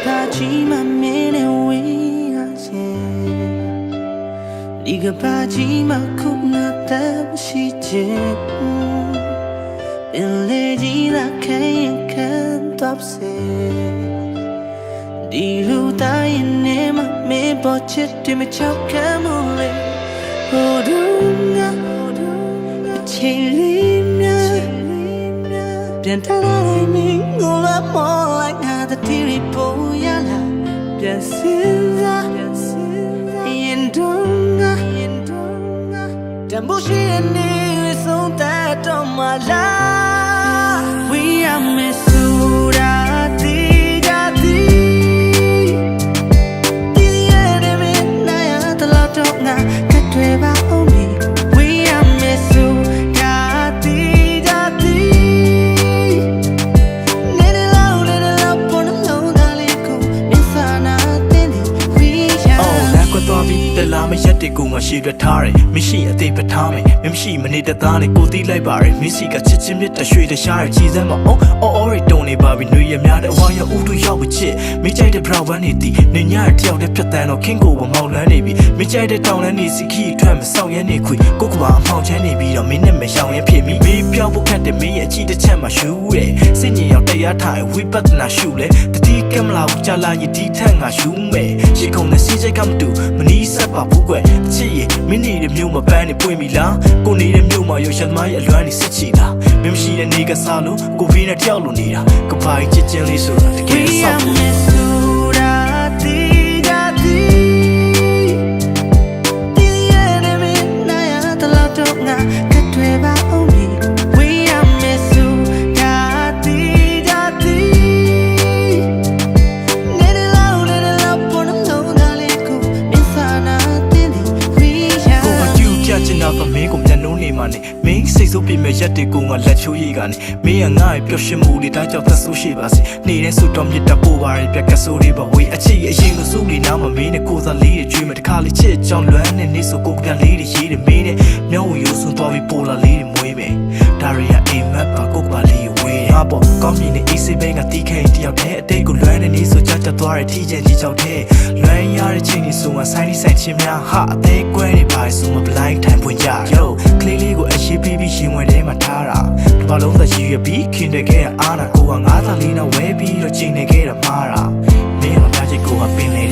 party my man and we are Liga party my kuna tam she jet In lady that can top say Di lu tai ne ma me bochet to me chok camole Odunga Chilimya Bien talai mi ngula more like the tiri po yala Bien sinza Yendunga Dambushi and near is on that on my life We are Misura Me yet to go my ship tare, machine a day patame, machine manita tani, go the library, missy got chitchim it, a shade a shire, cheese and or it don't baby, New Year, while you're Udu Yawichi, me jay the brown vanity, Ninya tell the Platano, King over Mount Navy, me jay the town and easy key, tram, sound and equi, go on Mount Jenny, a minute, me shall appear me, be Piabo cat the me and cheat the chama shoe, singing out day at time, we but not shoe, the tea came loud, Jala, you detang a shoe, she come the CJ come to, Manisa. ချစ်ရင်မင်းနေတဲ့မြို့မှာပန်းနေပွင့်ပြီလားကိုနေတဲ့မြို့မှာရောရှမ်းမရဲ့အလွမ်းနေစစ်ချီလားမင်းမရှိတဲ့နေကစားလို့ကိုဗီနဲ့တယောက်လိုနေတာကပိုင်ချစ်ချင်းလေးဆိုတာတကယ်ဆောက်မင်းစိတ်ဆိုးပြမဲ့ရက်တွေကိုငါလက်ချိုးရိတ်ကနေမင်းကငါ့ရဲ့ပျော်ရွှင်မှုတွေဒါကြောင့်သက်ဆိုးရှိပါစေနေတဲ့ဆူတော်မြစ်တပိုးပါရဲ့ပြက်ကဆိုးတွေပါဝေးအချစ်ရဲ့အရင်ကစိုးလေးနားမှာမင်းနဲ့ကိုယ်စားလေးတွေကျွေးမယ်တခါလေးချစ်ကြောင်လွမ်းနဲ့နေဆိုကိုပြန်လေးတွေရေးတယ်မင်းနဲ့မျောဝရိုးစွန်းသွားပြီးပိုလာလေးတွေမွေးမယ်ဒါရီယာအိမ်မက်ပါကိုကပါလေးဝေးငါပေါ့ကောင်းမြင်တဲ့ AC ဘင်းကတီးခဲတယောက်တည်းအတိတ်ကိုလွမ်းနေနေဆိုကြကြသွားတဲ့ထီးချင်ကြီးချောက်တဲ့လွမ်းရတဲ့ချိန်ကြီးဆိုမှဆိုင်ဆိုင်ချင်းများဟာအသေးကွဲနေပါဆိုမှ blind time ပွင့်ကြyo ကလေးလေးကိုအရှိပြီးရင်ဝင်ထဲမှာထားတာဒီဘာလုံးသက်ရည်ရပြီးခင်တဲ့ခဲ့အားနာကိုကငါးသာလေးနဲ့ဝဲပြီးတော့ချိန်နေခဲ့တာမှားတာမင်းကများချစ်ကိုကပင်လေ